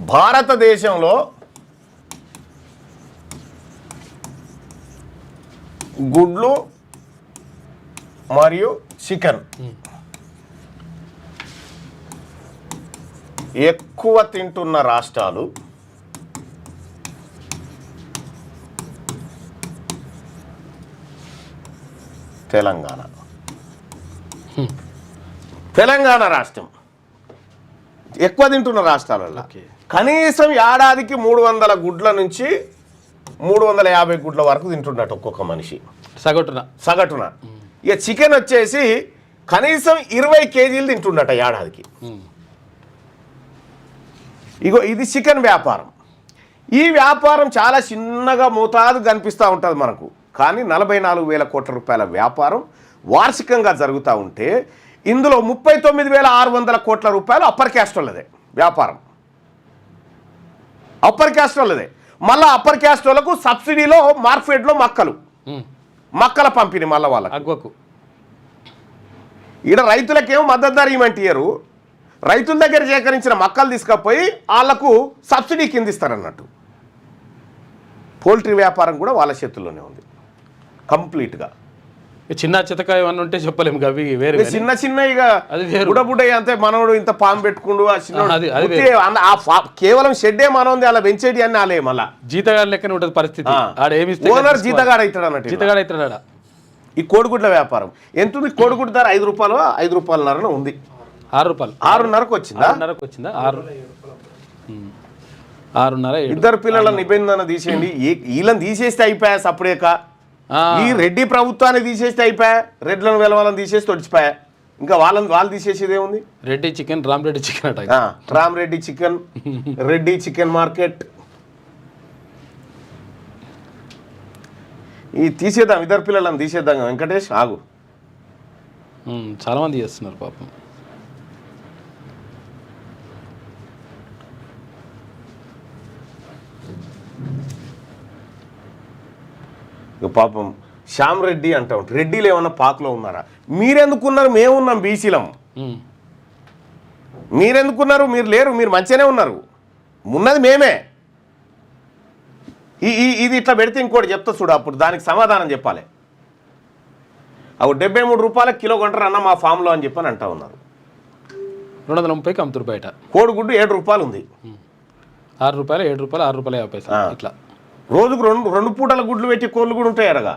భారతదేశంలో గుడ్లు మరియు చికెన్ ఎక్కువ తింటున్న రాష్ట్రాలు తెలంగాణ. తెలంగాణ రాష్ట్రం ఎక్కువ తింటున్న రాష్ట్రాలలో కనీసం ఏడాదికి 300 గుడ్ల నుంచి 350 గుడ్ల వరకు తింటున్నట్టు ఒక్కొక్క మనిషి సగటున. ఇక చికెన్ వచ్చేసి కనీసం 20 కేజీలు తింటున్నట్ట ఏడాదికి. ఇగో ఇది చికెన్ వ్యాపారం. ఈ వ్యాపారం చాలా చిన్నగా మోతాదు కనిపిస్తూ ఉంటుంది మనకు, కానీ 44,000 కోట్ల రూపాయల వ్యాపారం వార్షికంగా జరుగుతూ ఉంటే ఇందులో 39,600 కోట్ల రూపాయలు అప్పర్ క్యాస్ట్ వాళ్ళదే వ్యాపారం. అప్పర్ క్యాస్ట్ వాళ్ళదే. మళ్ళీ అప్పర్ క్యాస్ట్ వాళ్ళకు సబ్సిడీలో మార్కెట్లో మక్కల పంపిణీ మళ్ళీ వాళ్ళకు. ఈడ రైతులకేమో మద్దతు ధర ఇవ్వమంటే ఇయ్యరు, రైతుల దగ్గర సేకరించిన మక్కలు తీసుకపోయి వాళ్లకు సబ్సిడీ కింద ఇస్తారన్నట్టు. పోల్ట్రీ వ్యాపారం కూడా వాళ్ళ చేతుల్లోనే ఉంది కంప్లీట్గా. చిన్న చితక ఏమన్నా ఉంటే చెప్పలేము, అవి వేరే చిన్న చిన్న ఇక బుడబుడ అంతే. మనోడు ఇంత పాము పెట్టుకుండు కేవలం షెడ్డే మనోంది, అలా పెంచేటి అన్నీ అలే. మళ్ళీ జీతగాడు లెక్కనే ఉంటుంది పరిస్థితి. ఓనర్ జీతగాడు అవుతాడు అన్నట్టు. జీతగాడు అవుతాడా. ఈ కోడిగుడ్ల వ్యాపారం ఎంత ఉంది? కోడిగుడ్డు ధర 5 రూపాయలు 5 రూపాయలన్నర ఉంది. 6 రూపాయలు 6:30కు వచ్చిందా? 6:30కు వచ్చిందా? 6:30. ఇద్దరు పిల్లల నిబంధన తీసేయండి, వీళ్ళని తీసేస్తే అయిపోయా. సపరేక ఈ రెడ్డి ప్రభుత్వాన్ని తీసేస్తే అయిపోయా, రెడ్లను వెలవాలని తీసేసి తొడిచిపోయా. ఇంకా వాళ్ళు తీసేసేది ఏముంది? రెడ్డి చికెన్, రామరెడ్డి చికెన్ అట. Rama Reddy chicken, Reddy chicken market. ఈ తీసేద్దాం, ఇద్దరు పిల్లలను తీసేద్దాం. వెంకటేష్ ఆగు. చాలా మంది చేస్తున్నారు పాపం. పాపం శ్యామ్ రెడ్డి అంటా ఉంటారు. రెడ్డిలు ఏమన్నా పాకులో ఉన్నారా? మీరెందుకున్నారు? మేమున్నాం బీసీలం. మీరెందుకున్నారు? మీరు లేరు, మీరు మంచిగానే ఉన్నారు. ఉన్నది మేమే. ఇది ఇట్లా పెడితే ఇంకోటి చెప్తా చూడు, అప్పుడు దానికి సమాధానం చెప్పాలి. అవి 73 రూపాయల కిలో కొంటారు అన్న మా ఫామ్లో అని చెప్పని అంటా ఉన్నారు. 230కి అమ్ముతారు బయట. కోడిగుడ్డు 7 రూపాయలు ఉంది. 6 రూపాయలు, 7 రూపాయలు, 6 రూపాయలు 50 పైసలు ఇట్లా. రోజుకు 2 పూటల గుడ్లు పెట్టి కోళ్ళు కూడా ఉంటాయి అడగా.